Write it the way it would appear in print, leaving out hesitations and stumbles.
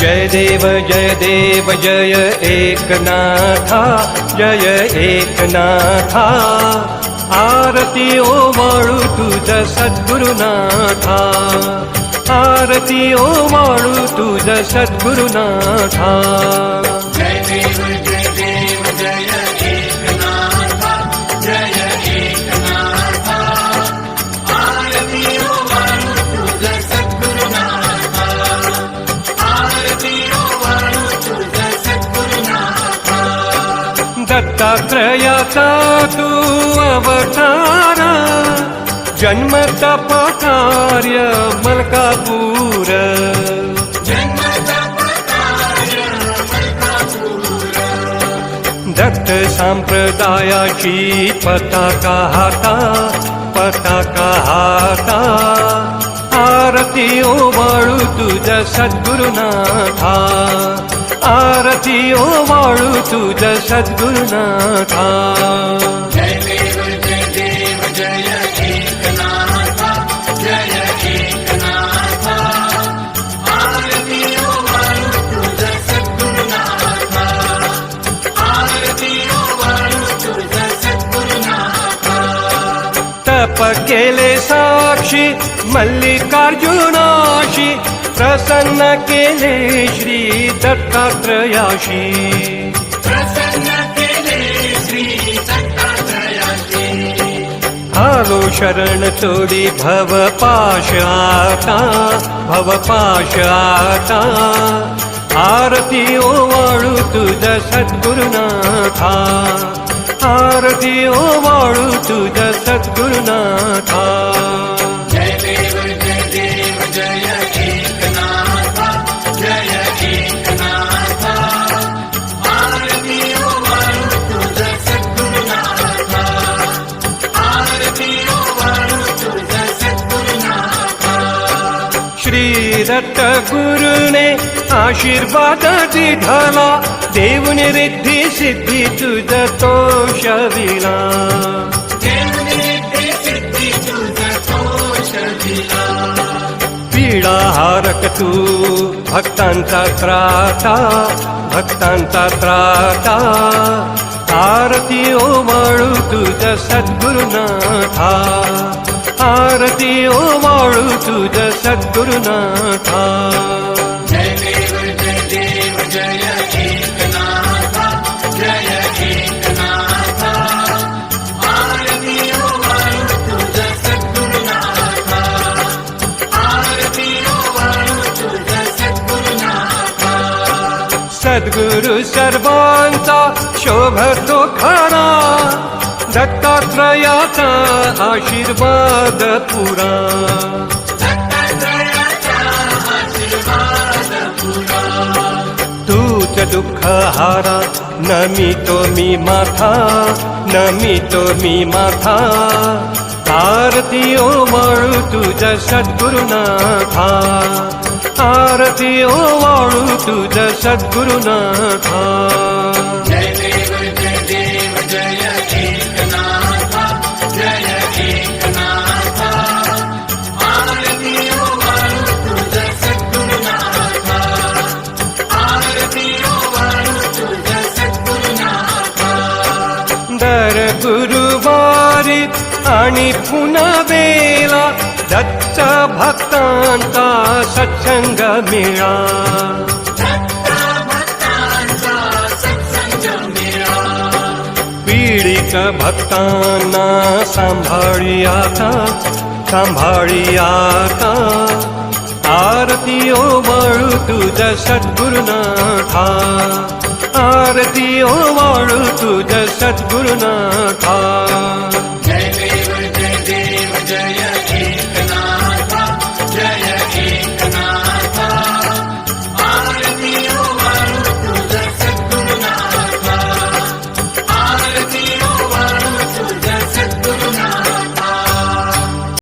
जय देव जय एकनाथा, जय एकनाथा. आरती ओवाळू तुझ सद्गुरुनाथा, आरती ओवाळू तुझ सद्गुरुनाथा. जय देव जय एकनाथा, जय एकनाथा. आरती ओवाळू तुझ सद्गुरुनाथा, आरती ओवाळू तुझ सद्गुरुनाथा. दत्तात्रयाचा तू अवतार, जन्म तप कार्य मलकापूर. दत्त संप्रदायाची पताका हाता, पताका हाता. आरती ओवाळू तुझ सद्गुरुनाथा, आरती ओवाळू तुझ सद्गुरुनाथा. जय देव जय एकनाथा, जय एकनाथा. आरती ओवाळू तुझ सद्गुरुनाथा, आरती ओवाळू तुझ सद्गुरुनाथा. तप केले साक्षी मल्लिकार्जुनाशी, प्रसन्न केले श्री दत्तात्रयाशी. प्रसन्न केले श्री दत्तात्रयाशी. आलो शरण तोडी भवपाश आता, भवपाश आता. आरती ओवाळू तुझ सद्गुरुनाथा, आरती ओवाळू तुझ सद्गुरुनाथा. जय देव जय एकनाथा, जय एकनाथा. आरती ओवाळू तुझ सद्गुरुनाथा, आरती ओवाळू तुझ सद्गुरुनाथा. श्री दत्त गुरुने आशीर्वाद दिधला, देऊन रिद्धी सिद्धी तुझ तो शविला. पीडा हारक तू भक्तांचा त्राता, भक्तांचा त्राता. आरती ओवाळू तुझ सद्गुरुनाथा, आरती ओवाळू तुझ सद्गुरुनाथा. जय देव जय एकनाथा, जय एकनाथा. आरती ओवाळू तुझ सद्गुरुनाथा, आरती ओवाळू तुझ सद्गुरुनाथा. सद्गुरु सर्वांचा शोभतो खरा, दत्तात्रयाचा आशीर्वाद पुरा. दत्तात्रयाचा आशीर्वाद पुरा. तूच दुःख हारा, नमितो मी माथा, नमितो मी माथा. आरती ओवाळू तुझ सद्गुरुनाथा, आरती ओवाळू तुझ सद्गुरुनाथा. जय देव जय एकनाथा, जय एकनाथा. आरती ओवाळू तुझ सद्गुरुनाथा, आरती ओवाळू तुझ सद्गुरुनाथा. दर गुरुवारी आणि पुनवेला दत्त भक्तांचा सत्संग मिळा. दत्ता भक्तांचा सत्संग मिळा. पीडित भक्तांना सांभाळी आता, सांभाळी आता. आरती ओवाळू तुझ सद्गुरुनाथा, आरती ओवाळू तुझ सद्गुरुनाथा.